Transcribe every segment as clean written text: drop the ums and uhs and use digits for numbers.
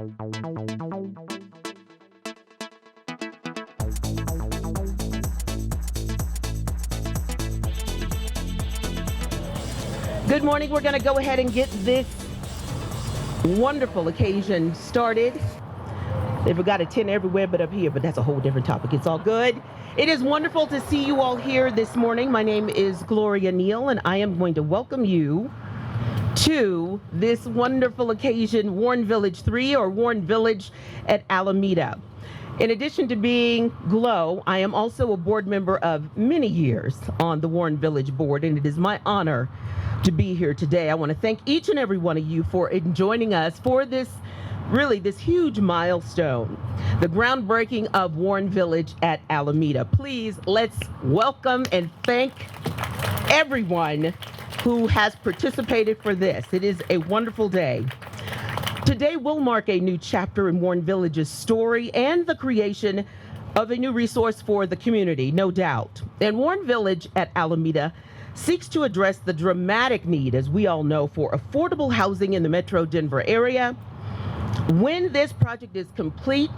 Good morning. We're going to go ahead and get this wonderful occasion started. They've got a tent everywhere but up here, but that's a whole different topic. It's all good. It is wonderful to see you all here this morning. My name is Gloria Neal, and I am going to welcome you to this wonderful occasion, Warren Village 3 or Warren Village at Alameda. In addition to being GLOW, I am also a board member of many years on the Warren Village board, and it is my honor to be here today. I want to thank each and every one of you for joining us for this huge milestone, the groundbreaking of Warren Village at Alameda. Please, let's welcome and thank everyone who has participated for this. It is a wonderful day. Today will mark a new chapter in Warren Village's story and the creation of a new resource for the community, no doubt. And Warren Village at Alameda seeks to address the dramatic need, as we all know, for affordable housing in the Metro Denver area. When this project is complete,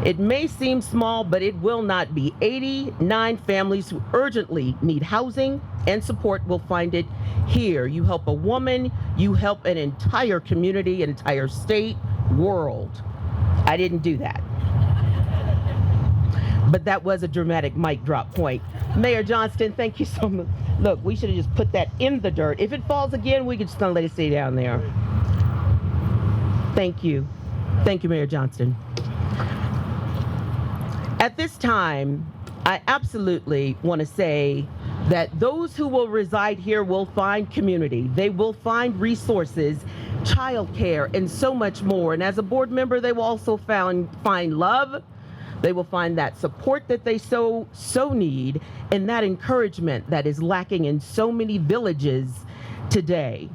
it may seem small, but it will not be. 89 families who urgently need housing and support will find it here. You help a woman, you help an entire community, an entire state, world. I didn't do that. But that was a dramatic mic drop point. Mayor Johnston, thank you so much. Look, we should have just put that in the dirt. If it falls again, we could just let it stay down there. Thank you. Thank you, Mayor Johnston. At this time, I absolutely want to say that those who will reside here will find community. They will find resources, childcare, and so much more. And as a board member, they will also find love. They will find that support that they so need, and that encouragement that is lacking in so many villages today.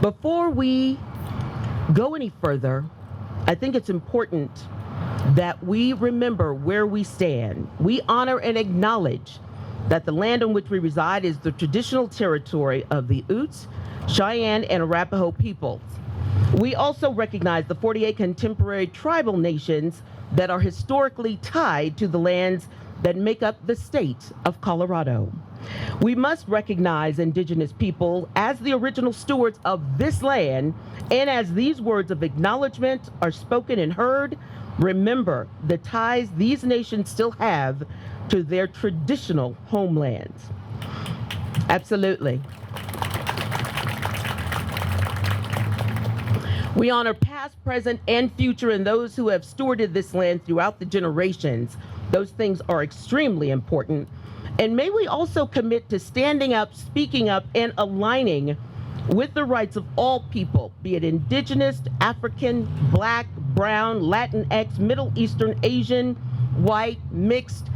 Before we go any further, I think it's important that we remember where we stand. We honor and acknowledge that the land on which we reside is the traditional territory of the Utes, Cheyenne, and Arapaho peoples. We also recognize the 48 contemporary tribal nations that are historically tied to the lands that make up the state of Colorado. We must recognize Indigenous people as the original stewards of this land, and as these words of acknowledgement are spoken and heard, remember the ties these nations still have to their traditional homelands. Absolutely. We honor past, present, and future, and those who have stewarded this land throughout the generations. Those things are extremely important. And may we also commit to standing up, speaking up, and aligning with the rights of all people, be it Indigenous, African, Black, Brown, Latinx, Middle Eastern, Asian, white, mixed,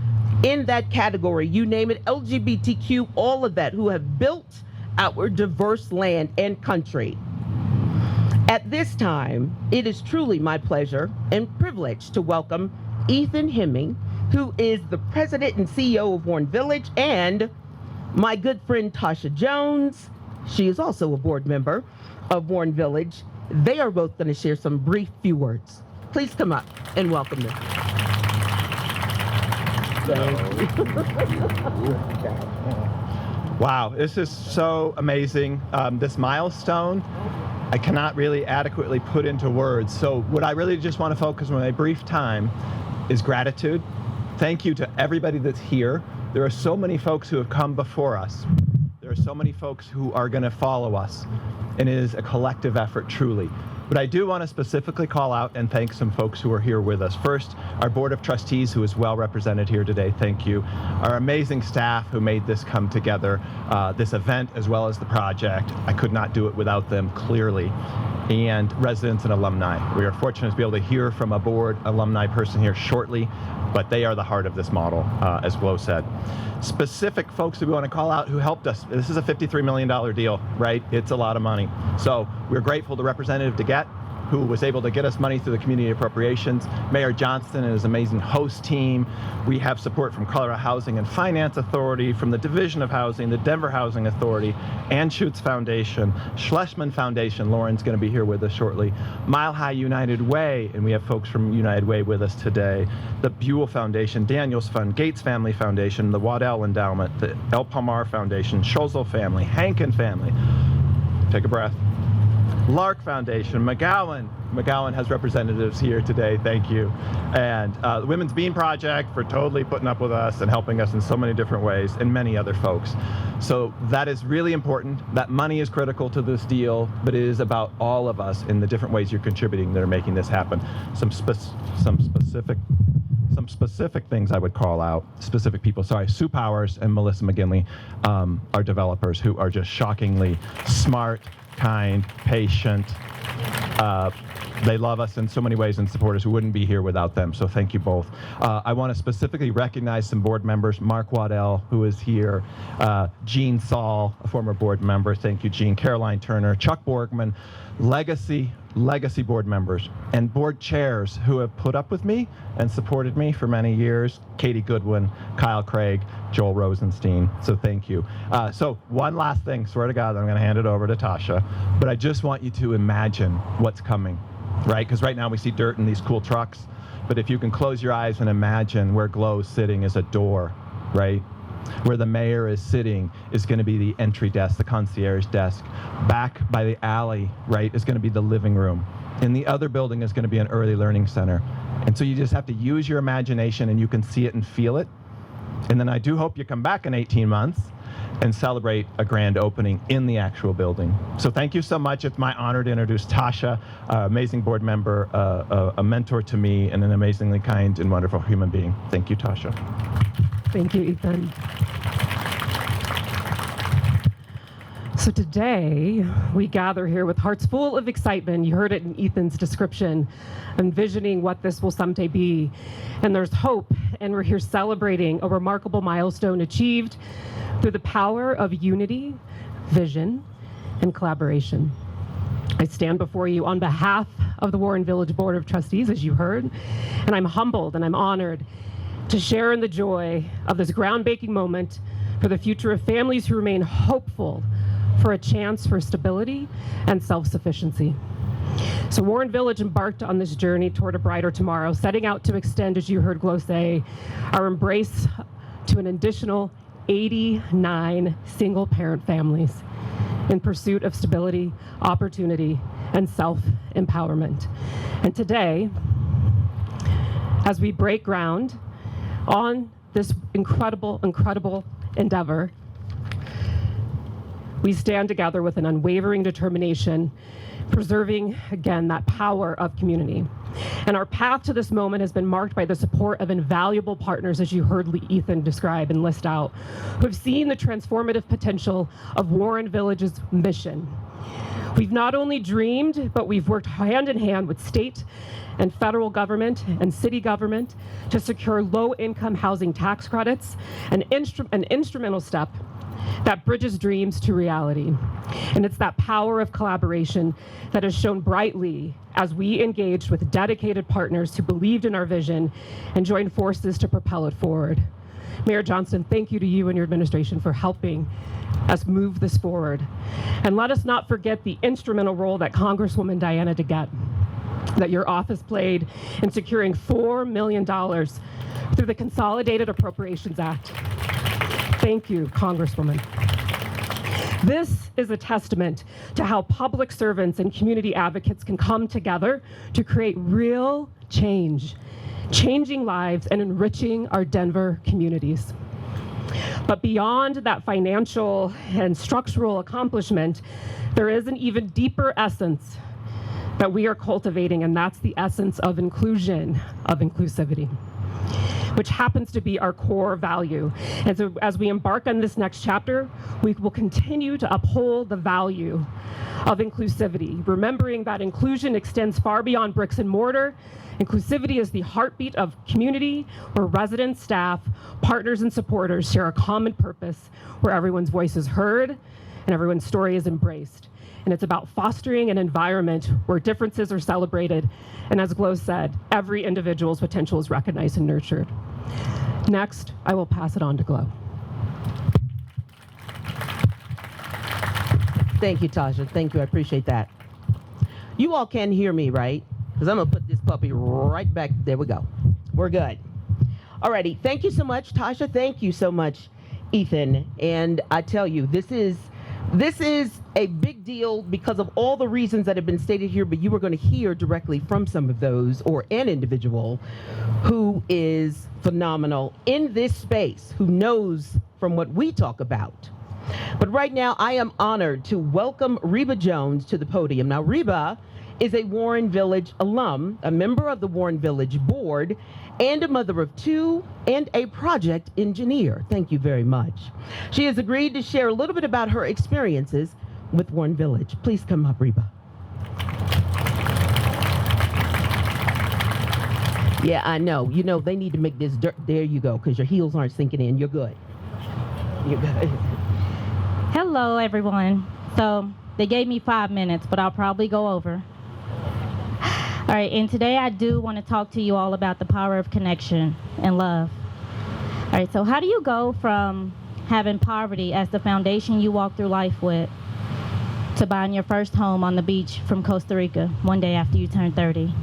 in that category, you name it, LGBTQ, all of that, who have built our diverse land and country. At this time, it is truly my pleasure and privilege to welcome Ethan Hemming, who is the president and CEO of Warren Village, and my good friend Tasha Jones. She is also a board member of Warren Village. They are both going to share some brief few words. Please come up and welcome them. Wow, this is so amazing. This milestone, I cannot really adequately put into words. So what I really just want to focus on in my brief time is gratitude. Thank you to everybody that's here. There are so many folks who have come before us. There are so many folks who are going to follow us. And it is a collective effort, truly. But I do want to specifically call out and thank some folks who are here with us. First, our Board of Trustees, who is well represented here today, thank you. Our amazing staff who made this come together, this event as well as the project. I could not do it without them, clearly. And residents and alumni. We are fortunate to be able to hear from a board alumni person here shortly, but they are the heart of this model, as Glo said. Specific folks that we want to call out who helped us. This is a $53 million deal, right? It's a lot of money. So we're grateful to Representative DeGette, who was able to get us money through the community appropriations, Mayor Johnston and his amazing host team. We have support from Colorado Housing and Finance Authority, from the Division of Housing, the Denver Housing Authority, Anschutz Foundation, Schlesman Foundation. Lauren's going to be here with us shortly. Mile High United Way, and we have folks from United Way with us today. The Buell Foundation, Daniels Fund, Gates Family Foundation, the Waddell Endowment, the El Palmar Foundation, Scholzel Family, Hankin Family. Take a breath. Lark Foundation, McGowan. McGowan has representatives here today, thank you. And the Women's Bean Project for totally putting up with us and helping us in so many different ways, and many other folks. So that is really important. That money is critical to this deal, but it is about all of us in the different ways you're contributing that are making this happen. Some specific things I would call out, specific people. Sorry, Sue Powers and Melissa McGinley are developers who are just shockingly smart, kind, patient. They love us in so many ways and support us. We wouldn't be here without them, so thank you both. I want to specifically recognize some board members, Mark Waddell, who is here, Jean Saul, a former board member, thank you, Jean, Caroline Turner, Chuck Borgman, legacy board members, and board chairs who have put up with me and supported me for many years, Katie Goodwin, Kyle Craig, Joel Rosenstein, so thank you. So one last thing, swear to God, I'm gonna hand it over to Tasha, but I just want you to imagine what's coming, right? Because right now we see dirt in these cool trucks, but if you can close your eyes and imagine where Glow's sitting is a door, right? Where the mayor is sitting is going to be the entry desk, the concierge desk. Back by the alley, right, is going to be the living room. In the other building is going to be an early learning center. And so you just have to use your imagination and you can see it and feel it. And then I do hope you come back in 18 months and celebrate a grand opening in the actual building. So thank you so much. It's my honor to introduce Tasha, amazing board member, a mentor to me, and an amazingly kind and wonderful human being. Thank you, Tasha. Thank you, Ethan. So today, we gather here with hearts full of excitement. You heard it in Ethan's description, envisioning what this will someday be. And there's hope, and we're here celebrating a remarkable milestone achieved through the power of unity, vision, and collaboration. I stand before you on behalf of the Warren Village Board of Trustees, as you heard, and I'm humbled and I'm honored to share in the joy of this groundbreaking moment for the future of families who remain hopeful for a chance for stability and self-sufficiency. So Warren Village embarked on this journey toward a brighter tomorrow, setting out to extend, as you heard Glow say, our embrace to an additional 89 single-parent families in pursuit of stability, opportunity, and self-empowerment. And today, as we break ground on this incredible endeavor, we stand together with an unwavering determination, preserving, again, that power of community. And our path to this moment has been marked by the support of invaluable partners, as you heard Ethan describe and list out, who have seen the transformative potential of Warren Village's mission. We've not only dreamed, but we've worked hand in hand with state and federal government and city government to secure low-income housing tax credits, an instrumental step that bridges dreams to reality. And it's that power of collaboration that has shone brightly as we engaged with dedicated partners who believed in our vision and joined forces to propel it forward. Mayor Johnston, thank you to you and your administration for helping us move this forward. And let us not forget the instrumental role that Congresswoman Diana DeGette, that your office played in securing $4 million through the Consolidated Appropriations Act. Thank you, Congresswoman. This is a testament to how public servants and community advocates can come together to create real change, changing lives and enriching our Denver communities. But beyond that financial and structural accomplishment, there is an even deeper essence that we are cultivating, and that's the essence of inclusion, of inclusivity, which happens to be our core value. And so as we embark on this next chapter, we will continue to uphold the value of inclusivity, remembering that inclusion extends far beyond bricks and mortar. Inclusivity is the heartbeat of community, where residents, staff, partners, and supporters share a common purpose, where everyone's voice is heard and everyone's story is embraced. and it's about fostering an environment where differences are celebrated, and as Glo said, every individual's potential is recognized and nurtured. Next, I will pass it on to Glo. Thank you, Tasha. Thank you. I appreciate that. You all can hear me, right? Because I'm going to put this puppy right back. There we go. We're good. Alrighty. Thank you so much, Tasha. Thank you so much, Ethan. And I tell you, this is a big deal because of all the reasons that have been stated here, but you are going to hear directly from some of those, or an individual who is phenomenal in this space, who knows from what we talk about. But right now, I am honored to welcome Reba Jones to the podium. Now, Reba is a Warren Village alum, a member of the Warren Village board, and a mother of two, and a project engineer. Thank you very much. She has agreed to share a little bit about her experiences with Warren Village. Please come up, Reba. Yeah, I know. You know, they need to make this dirt. There you go, because your heels aren't sinking in. You're good. You're good. Hello, everyone. So they gave me 5 minutes, but I'll probably go over. All right, and today I do want to talk to you all about the power of connection and love. All right, so how do you go from having poverty as the foundation you walk through life with to buying your first home on the beach from Costa Rica one day after you turn 30?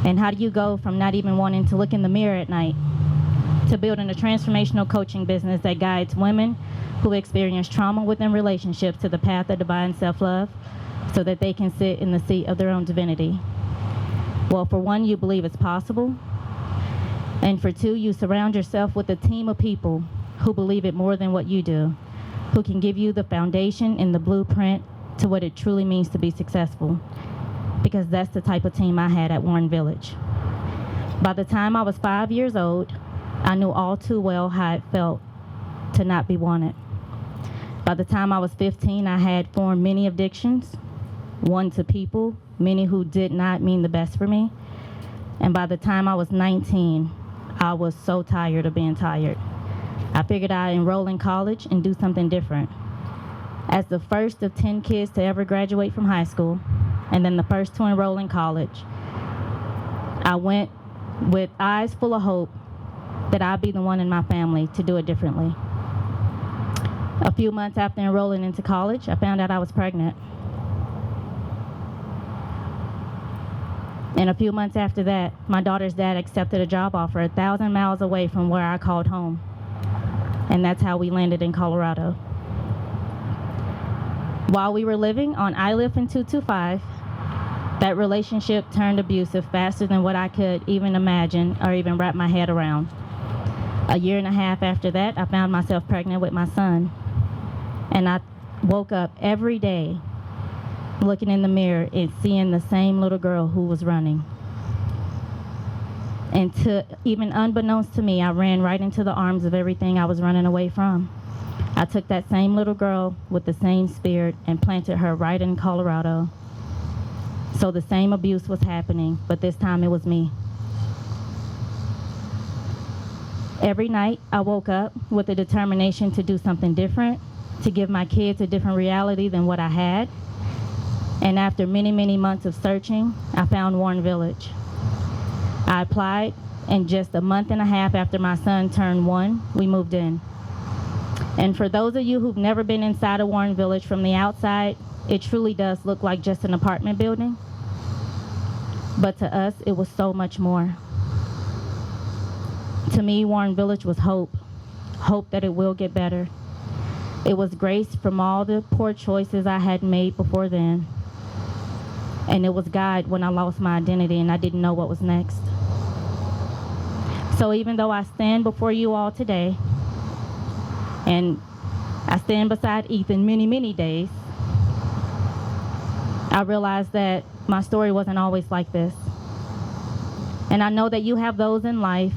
And how do you go from not even wanting to look in the mirror at night to building a transformational coaching business that guides women who experience trauma within relationships to the path of divine self-love so that they can sit in the seat of their own divinity? Well, for one, you believe it's possible. And for two, you surround yourself with a team of people who believe it more than what you do, who can give you the foundation and the blueprint to what it truly means to be successful. Because that's the type of team I had at Warren Village. By the time I was 5 years old, I knew all too well how it felt to not be wanted. By the time I was 15, I had formed many addictions, one to people, many who did not mean the best for me. And by the time I was 19, I was so tired of being tired. I figured I'd enroll in college and do something different. As the first of 10 kids to ever graduate from high school, and then the first to enroll in college, I went with eyes full of hope that I'd be the one in my family to do it differently. A few months after enrolling into college, I found out I was pregnant. And a few months after that, my daughter's dad accepted a job offer 1,000 miles away from where I called home. And that's how we landed in Colorado. While we were living on I-Live and 225, that relationship turned abusive faster than what I could even imagine or even wrap my head around. A year and a half after that, I found myself pregnant with my son. And I woke up every day looking in the mirror and seeing the same little girl who was running. And even unbeknownst to me, I ran right into the arms of everything I was running away from. I took that same little girl with the same spirit and planted her right in Colorado. So the same abuse was happening, but this time it was me. Every night I woke up with a determination to do something different, to give my kids a different reality than what I had. And after many, many months of searching, I found Warren Village. I applied, and just a month and a half after my son turned 1, we moved in. And for those of you who've never been inside of Warren Village from the outside, it truly does look like just an apartment building. But to us, it was so much more. To me, Warren Village was hope. Hope that it will get better. It was grace from all the poor choices I had made before then. And it was God when I lost my identity and I didn't know what was next. So even though I stand before you all today, and I stand beside Ethan many, many days, I realized that my story wasn't always like this. And I know that you have those in life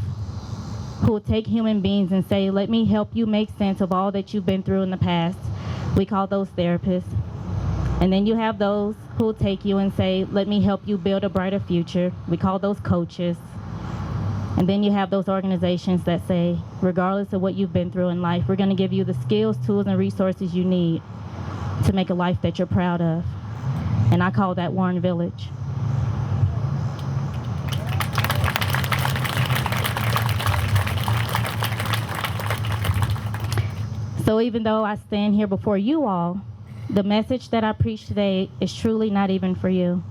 who will take human beings and say, let me help you make sense of all that you've been through in the past. We call those therapists. And then you have those who will take you and say, let me help you build a brighter future. We call those coaches. And then you have those organizations that say, regardless of what you've been through in life, we're going to give you the skills, tools, and resources you need to make a life that you're proud of. And I call that Warren Village. So even though I stand here before you all, the message that I preach today is truly not even for you.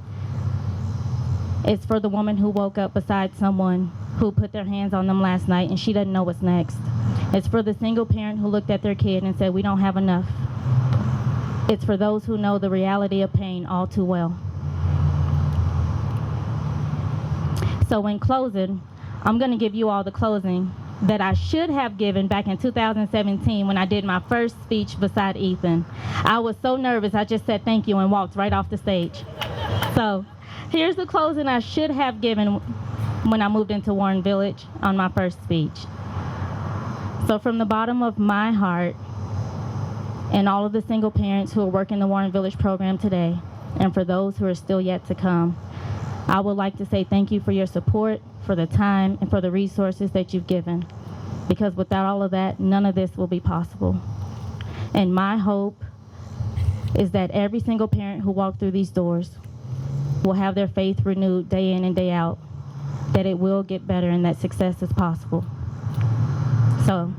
It's for the woman who woke up beside someone who put their hands on them last night and she doesn't know what's next. It's for the single parent who looked at their kid and said, we don't have enough. It's for those who know the reality of pain all too well. So in closing, I'm going to give you all the closing that I should have given back in 2017 when I did my first speech beside Ethan. I was so nervous, I just said thank you and walked right off the stage. So here's the closing I should have given when I moved into Warren Village on my first speech. So from the bottom of my heart, and all of the single parents who are working the Warren Village program today, and for those who are still yet to come, I would like to say thank you for your support, for the time, and for the resources that you've given. Because without all of that, none of this will be possible. And my hope is that every single parent who walked through these doors will have their faith renewed day in and day out, that it will get better and that success is possible. So,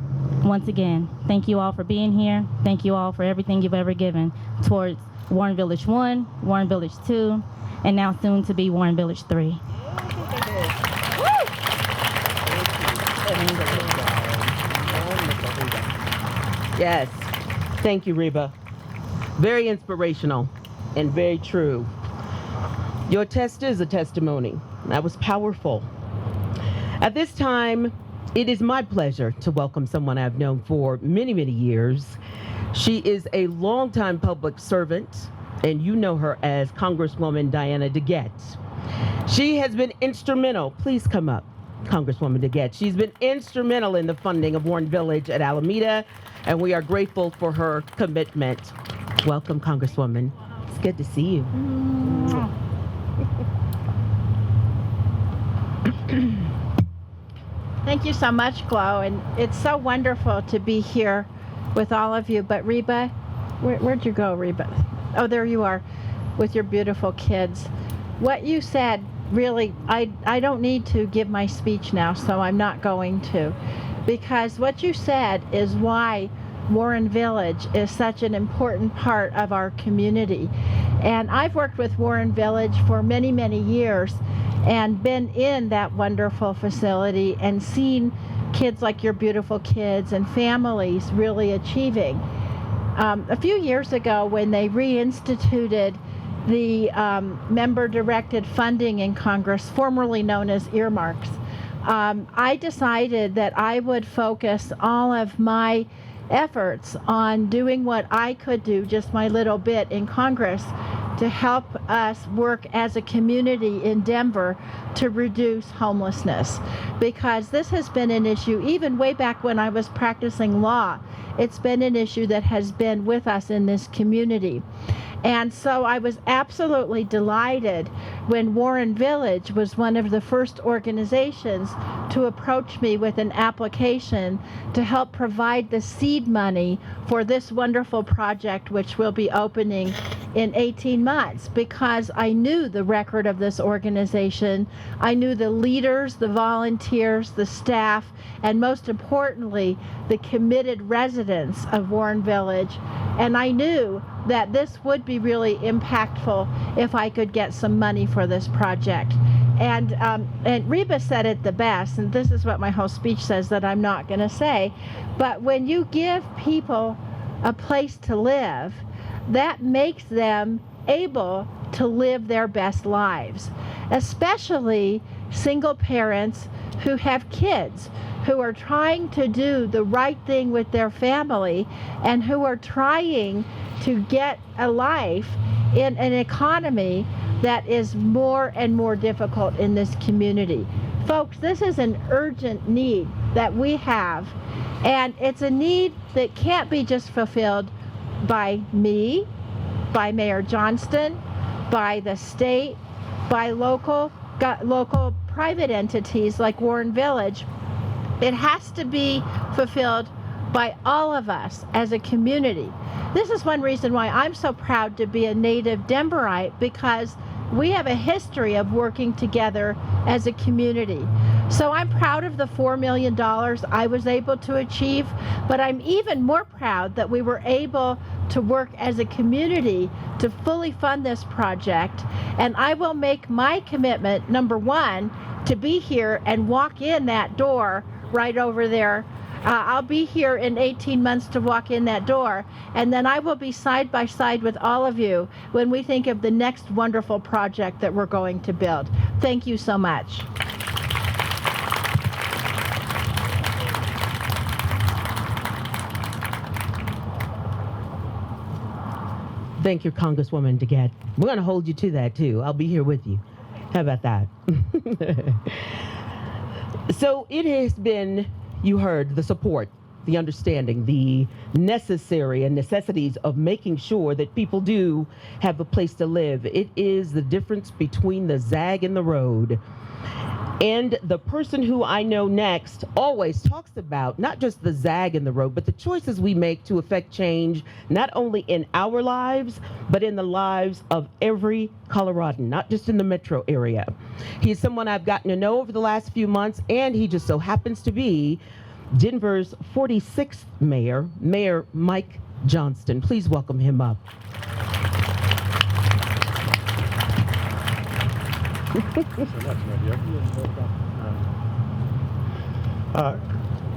once again, thank you all for being here. Thank you all for everything you've ever given towards Warren Village 1, Warren Village 2, and now soon to be Warren Village 3. Yes. Thank you, Reba. Very inspirational and very true. Your test is a testimony. That was powerful. At this time, it is my pleasure to welcome someone I've known for many, many years. She is a longtime public servant, and you know her as Congresswoman Diana DeGette. She has been instrumental. Please come up, Congresswoman DeGette. She's been instrumental in the funding of Warren Village at Alameda, and we are grateful for her commitment. Welcome, Congresswoman. It's good to see you. Thank you so much, Glo, and it's so wonderful to be here with all of you. But Reba, where'd you go, Reba? Oh, there you are with your beautiful kids. What you said, really, I don't need to give my speech now, so I'm not going to. Because what you said is why Warren Village is such an important part of our community. And I've worked with Warren Village for many, many years and been in that wonderful facility and seen kids like your beautiful kids and families really achieving. A few years ago, when they reinstituted the member-directed funding in Congress, formerly known as earmarks, I decided that I would focus all of my efforts on doing what I could do, just my little bit in Congress, to help us work as a community in Denver to reduce homelessness. Because this has been an issue, even way back when I was practicing law, it's been an issue that has been with us in this community. And so I was absolutely delighted when Warren Village was one of the first organizations to approach me with an application to help provide the seed money for this wonderful project, which will be opening in 18 months, because I knew the record of this organization. I knew the leaders, the volunteers, the staff, and most importantly, the committed residents of Warren Village. And I knew that this would be really impactful if I could get some money for this project. And Reba said it the best, and this is what my whole speech says that I'm not going to say, but when you give people a place to live, that makes them able to live their best lives, especially single parents who have kids who are trying to do the right thing with their family and who are trying to get a life in an economy that is more and more difficult in this community. Folks, this is an urgent need that we have, and it's a need that can't be just fulfilled by me, by Mayor Johnston, by the state, by local private entities like Warren Village. It has to be fulfilled by all of us as a community. This is one reason why I'm so proud to be a native Denverite, because we have a history of working together as a community. So I'm proud of the $4 million I was able to achieve, but I'm even more proud that we were able to work as a community to fully fund this project. And I will make my commitment, number one, to be here and walk in that door right over there. I'll be here in 18 months to walk in that door, and then I will be side by side with all of you when we think of the next wonderful project that we're going to build. Thank you so much. Thank you, Congresswoman DeGette. We're going to hold you to that, too. I'll be here with you. How about that? So it has been, you heard, the support, the understanding, the necessary and necessities of making sure that people do have a place to live. It is the difference between the zag and the road. And the person who I know next always talks about not just the zag in the road, but the choices we make to affect change, not only in our lives, but in the lives of every Coloradan, not just in the metro area. He's someone I've gotten to know over the last few months, and he just so happens to be Denver's 46th mayor, Mayor Mike Johnston. Please welcome him up.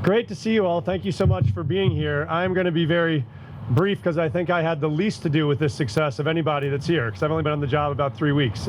Great to see you all. Thank you so much for being here. I'm going to be very brief because I think I had the least to do with this success of anybody that's here, because I've only been on the job about 3 weeks.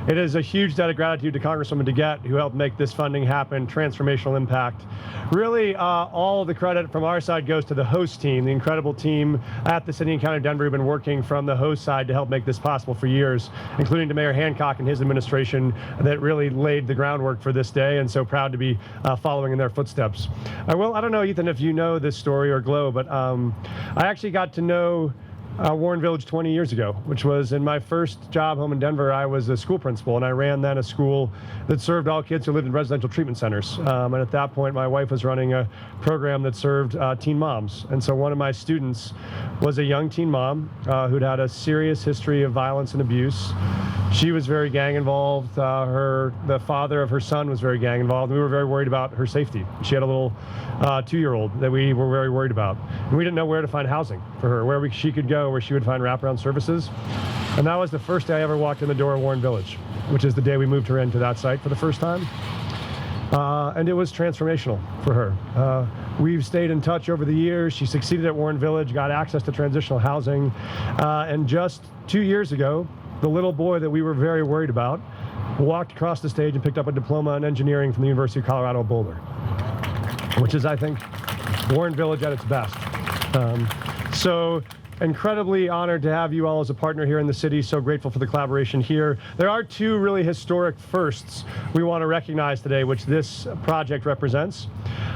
It is a huge debt of gratitude to Congresswoman DeGette, who helped make this funding happen, transformational impact. Really, all of the credit from our side goes to the host team, the incredible team at the City and County of Denver who've been working from the host side to help make this possible for years, including to Mayor Hancock and his administration that really laid the groundwork for this day, and so proud to be following in their footsteps. I don't know, Ethan, if you know this story, or Glow, but I actually got to know Warren Village 20 years ago, which was in my first job home in Denver. I was a school principal, and I ran then a school that served all kids who lived in residential treatment centers. And at that point, my wife was running a program that served teen moms. And so one of my students was a young teen mom who'd had a serious history of violence and abuse. She was very gang involved. The father of her son was very gang involved. And we were very worried about her safety. She had a little 2-year-old that we were very worried about. And we didn't know where to find housing for her, where she could go, where she would find wraparound services. And that was the first day I ever walked in the door of Warren Village, which is the day we moved her into that site for the first time. And it was transformational for her. We've stayed in touch over the years. She succeeded at Warren Village, got access to transitional housing. And just 2 years ago, the little boy that we were very worried about walked across the stage and picked up a diploma in engineering from the University of Colorado Boulder, which is, I think, Warren Village at its best. So incredibly honored to have you all as a partner here in the city. So grateful for the collaboration here. There are 2 really historic firsts we want to recognize today, which this project represents.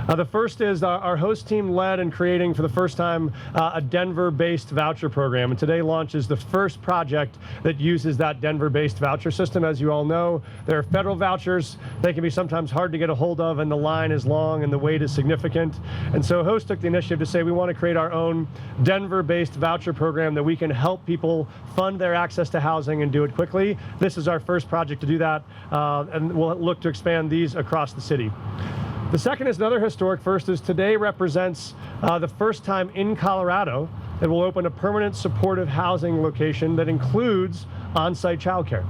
The first is our host team led in creating for the first time a Denver-based voucher program, and today launches the first project that uses that Denver-based voucher system. As you all know, there are federal vouchers. They can be sometimes hard to get a hold of, and the line is long and the wait is significant. And so Host took the initiative to say we want to create our own Denver-based voucher program that we can help people fund their access to housing and do it quickly. This is our first project to do that, and we'll look to expand these across the city. The second is another historic first, is today represents the first time in Colorado that will open a permanent supportive housing location that includes on-site childcare.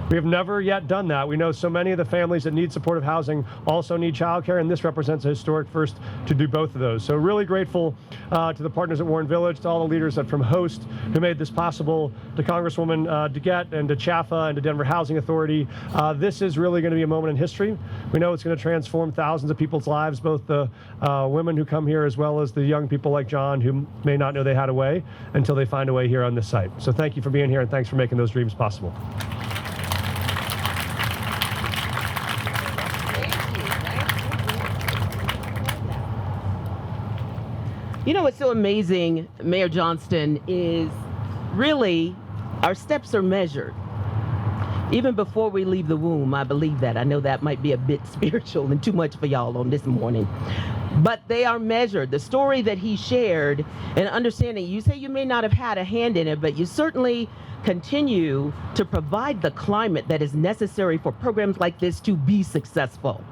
We have never yet done that. We know so many of the families that need supportive housing also need childcare, and this represents a historic first to do both of those. So really grateful to the partners at Warren Village, to all the leaders from Host who made this possible, to Congresswoman DeGette and to CHAFA and to Denver Housing Authority. This is really going to be a moment in history. We know it's going to transform thousands of people's lives, both the women who come here as well as the young people like John who may not know they had a way until they find a way here on this site. So thank you for being here, and thanks for making those dreams possible. You know what's so amazing, Mayor Johnston, is really our steps are measured. Even before we leave the womb, I believe that. I know that might be a bit spiritual and too much for y'all on this morning. But they are measured. The story that he shared and understanding, you say you may not have had a hand in it, but you certainly continue to provide the climate that is necessary for programs like this to be successful.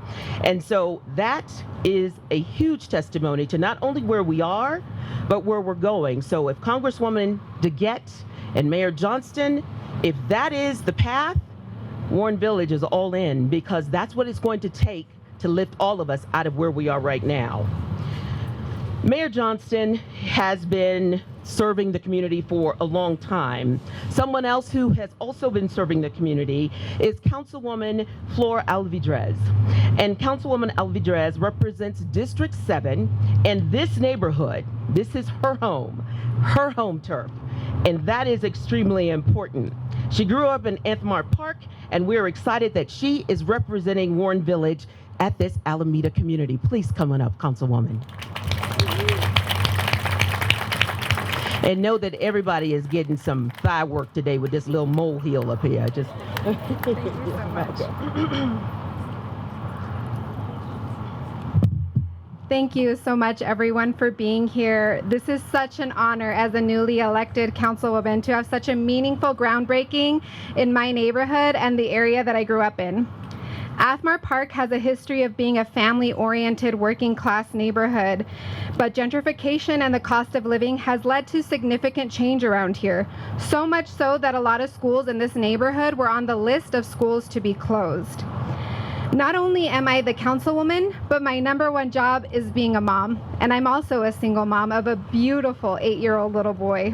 And so that is a huge testimony to not only where we are, but where we're going. So if Congresswoman DeGette and Mayor Johnston, if that is the path, Warren Village is all in, because that's what it's going to take to lift all of us out of where we are right now. Mayor Johnston has been serving the community for a long time. Someone else who has also been serving the community is Councilwoman Flor Alvidrez. And Councilwoman Alvidrez represents District 7, and this neighborhood, this is her home turf, and that is extremely important. She grew up in Anthemart Park, and we're excited that she is representing Warren Village at this Alameda community. Please come on up, Councilwoman. And know that everybody is getting some thigh work today with this little molehill up here. Just Thank you so much. Thank you so much, everyone, for being here. This is such an honor as a newly elected councilwoman to have such a meaningful groundbreaking in my neighborhood and the area that I grew up in. Athmar Park has a history of being a family-oriented working-class neighborhood, but gentrification and the cost of living has led to significant change around here, so much so that a lot of schools in this neighborhood were on the list of schools to be closed. Not only am I the councilwoman, but my #1 job is being a mom, and I'm also a single mom of a beautiful 8-year-old little boy.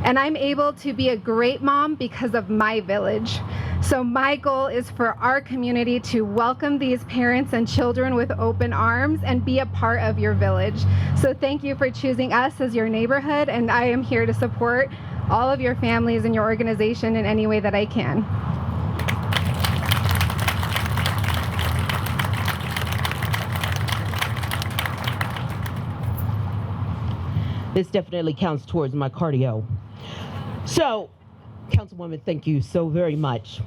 And I'm able to be a great mom because of my village. So my goal is for our community to welcome these parents and children with open arms and be a part of your village. So thank you for choosing us as your neighborhood, and I am here to support all of your families and your organization in any way that I can. This definitely counts towards my cardio. So, Councilwoman, thank you so very much.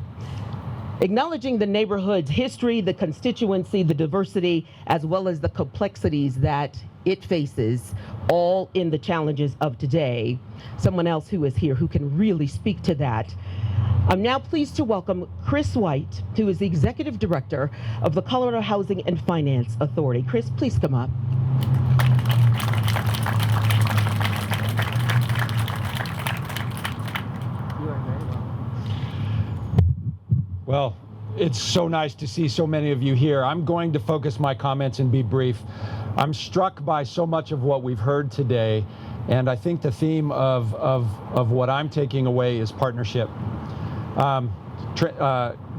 Acknowledging the neighborhood's history, the constituency, the diversity, as well as the complexities that it faces, all in the challenges of today. Someone else who is here who can really speak to that. I'm now pleased to welcome Chris White, who is the Executive Director of the Colorado Housing and Finance Authority. Chris, please come up. Well, it's so nice to see so many of you here. I'm going to focus my comments and be brief. I'm struck by so much of what we've heard today, and I think the theme of what I'm taking away is partnership.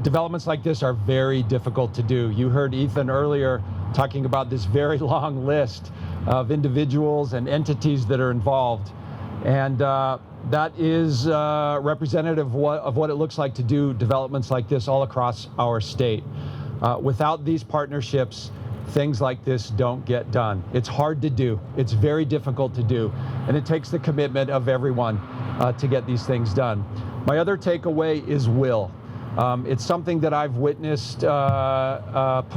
Developments like this are very difficult to do. You heard Ethan earlier talking about this very long list of individuals and entities that are involved, and that is representative of what it looks like to do developments like this all across our state. Without these partnerships, things like this don't get done. It's hard to do. It's very difficult to do. And it takes the commitment of everyone to get these things done. My other takeaway is will. It's something that I've witnessed,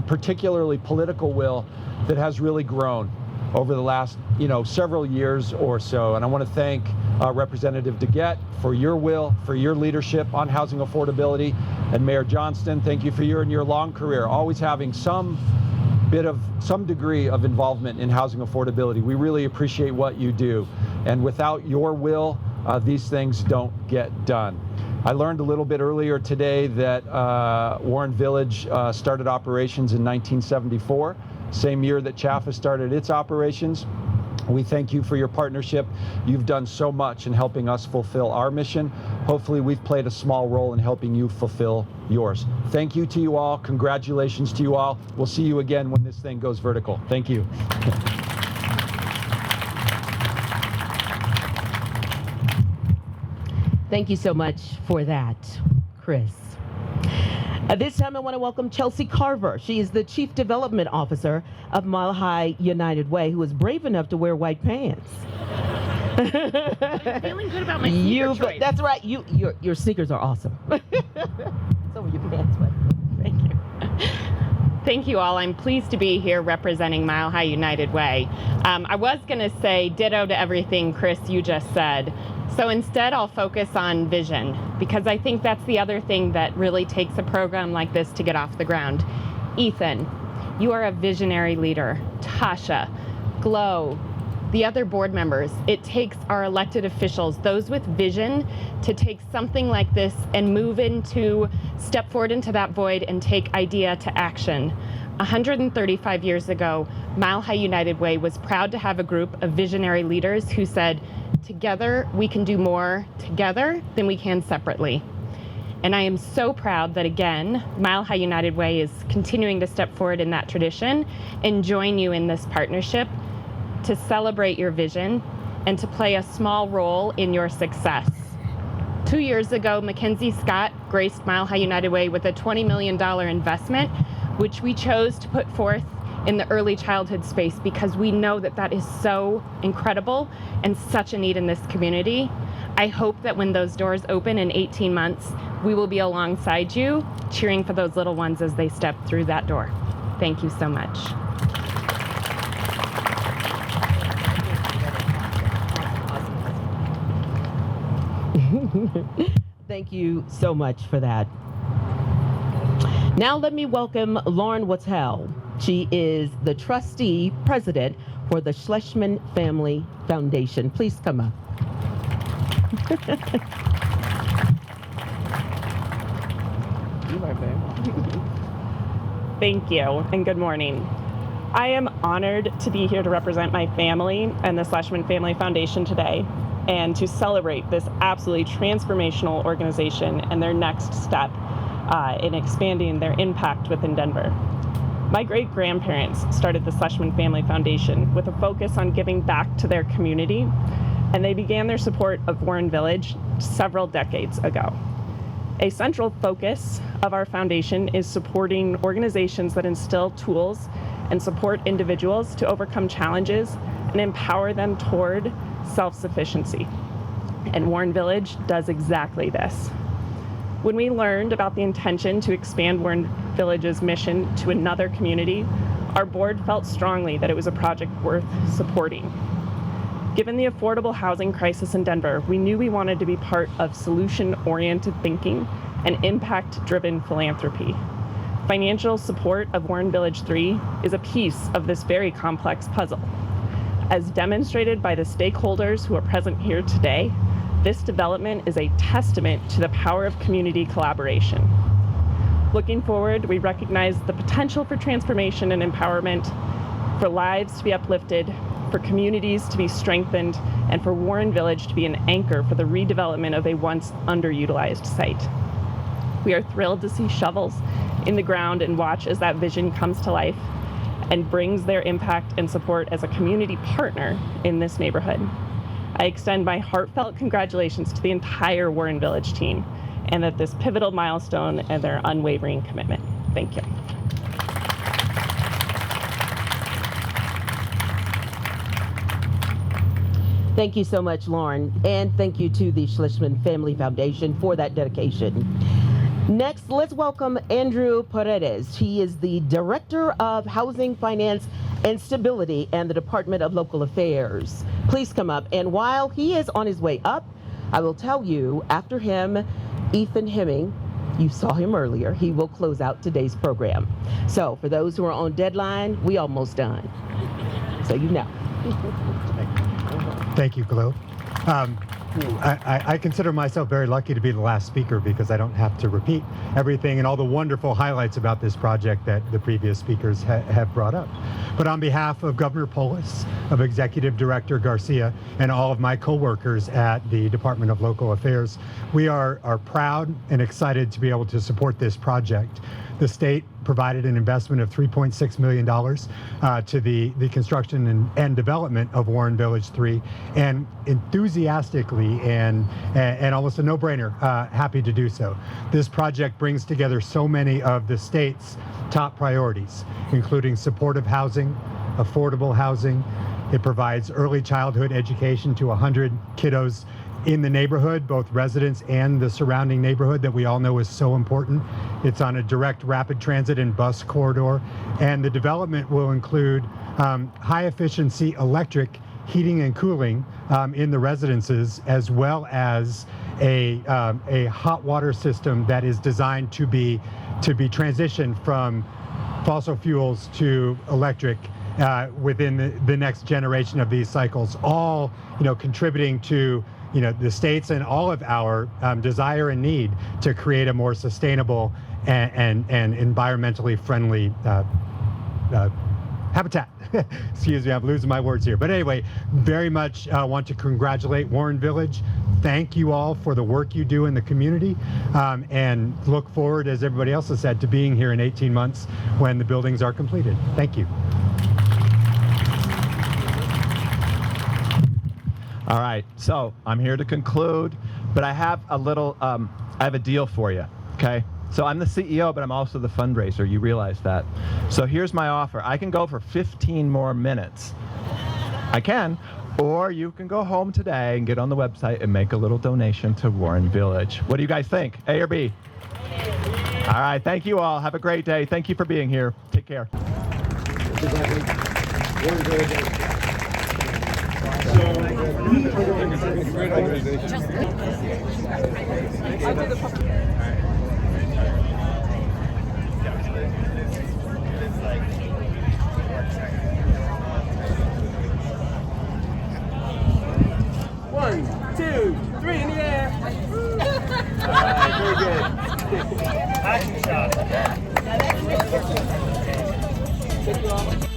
particularly political will, that has really grown over the last several years or so. And I want to thank Representative DeGette for your will, for your leadership on housing affordability, and Mayor Johnston, thank you for your long career, always having some degree of involvement in housing affordability. We really appreciate what you do, and without your will, these things don't get done. I learned a little bit earlier today that Warren Village started operations in 1974, same year that Chaffa started its operations. We thank you for your partnership. You've done so much in helping us fulfill our mission. Hopefully we've played a small role in helping you fulfill yours. Thank you to you all. Congratulations to you all. We'll see you again when this thing goes vertical. Thank you. Thank you so much for that, Chris. At this time, I want to welcome Chelsea Carver. She is the Chief Development Officer of Mile High United Way, who is brave enough to wear white pants. I'm feeling good about my sneaker choice. That's right. Your sneakers are awesome. So are your pants, but Thank you. Thank you all. I'm pleased to be here representing Mile High United Way. I was going to say ditto to everything, Chris, you just said. So instead, I'll focus on vision, because I think that's the other thing that really takes a program like this to get off the ground. Ethan, you are a visionary leader. Tasha, Glow, the other board members. It takes our elected officials, those with vision, to take something like this and step forward into that void and take idea to action. 135 years ago, Mile High United Way was proud to have a group of visionary leaders who said, together we can do more together than we can separately. And I am so proud that, again, Mile High United Way is continuing to step forward in that tradition and join you in this partnership to celebrate your vision and to play a small role in your success. 2 years ago, Mackenzie Scott graced Mile High United Way with a $20 million investment, which we chose to put forth in the early childhood space because we know that that is so incredible and such a need in this community. I hope that when those doors open in 18 months, we will be alongside you, cheering for those little ones as they step through that door. Thank you so much. Thank you so much for that. Now let me welcome Lauren Wattell. She is the trustee president for the Schlesman Family Foundation. Please come up. Thank you, and good morning. I am honored to be here to represent my family and the Schlesman Family Foundation today, and to celebrate this absolutely transformational organization and their next step in expanding their impact within Denver. My great-grandparents started the Schlesman Family Foundation with a focus on giving back to their community, and they began their support of Warren Village several decades ago. A central focus of our foundation is supporting organizations that instill tools and support individuals to overcome challenges and empower them toward self-sufficiency. And Warren Village does exactly this. When we learned about the intention to expand Warren Village's mission to another community, our board felt strongly that it was a project worth supporting. Given the affordable housing crisis in Denver, we knew we wanted to be part of solution-oriented thinking and impact-driven philanthropy. Financial support of Warren Village 3 is a piece of this very complex puzzle. As demonstrated by the stakeholders who are present here today, this development is a testament to the power of community collaboration. Looking forward, we recognize the potential for transformation and empowerment, for lives to be uplifted, for communities to be strengthened, and for Warren Village to be an anchor for the redevelopment of a once underutilized site. We are thrilled to see shovels in the ground and watch as that vision comes to life and brings their impact and support as a community partner in this neighborhood. I extend my heartfelt congratulations to the entire Warren Village team and at this pivotal milestone and their unwavering commitment. Thank you. Thank you so much, Lauren, and thank you to the Schlesman Family Foundation for that dedication. Next, let's welcome Andrew Paredes. He is the Director of Housing, Finance, and Stability and the Department of Local Affairs. Please come up. And while he is on his way up, I will tell you, after him, Ethan Hemming, you saw him earlier, he will close out today's program. So for those who are on deadline, we almost done. So you know. Thank you, Glow. I consider myself very lucky to be the last speaker because I don't have to repeat everything and all the wonderful highlights about this project that the previous speakers have brought up. But on behalf of Governor Polis, of Executive Director Garcia, and all of my co-workers at the Department of Local Affairs, we are proud and excited to be able to support this project. The state provided an investment of $3.6 million to the construction and development of Warren Village 3, and enthusiastically and almost a no-brainer, happy to do so. This project brings together so many of the state's top priorities, including supportive housing, affordable housing, It provides early childhood education to 100 kiddos in the neighborhood, both residents and the surrounding neighborhood that we all know is so important. It's on a direct rapid transit and bus corridor, and the development will include high efficiency electric heating and cooling in the residences, as well as a hot water system that is designed to be transitioned from fossil fuels to electric within the next generation of these cycles, all contributing to the state's and all of our desire and need to create a more sustainable and environmentally friendly habitat. Excuse me, I'm losing my words here. But anyway, very much want to congratulate Warren Village. Thank you all for the work you do in the community, and look forward, as everybody else has said, to being here in 18 months when the buildings are completed. Thank you. All right, so I'm here to conclude, but I have a little, I have a deal for you, okay? So I'm the CEO, but I'm also the fundraiser. You realize that. So here's my offer. I can go for 15 more minutes. I can, or you can go home today and get on the website and make a little donation to Warren Village. What do you guys think, A or B? All right, thank you all. Have a great day. Thank you for being here. Take care. One, two, three in the air. All right, very good. Action shot.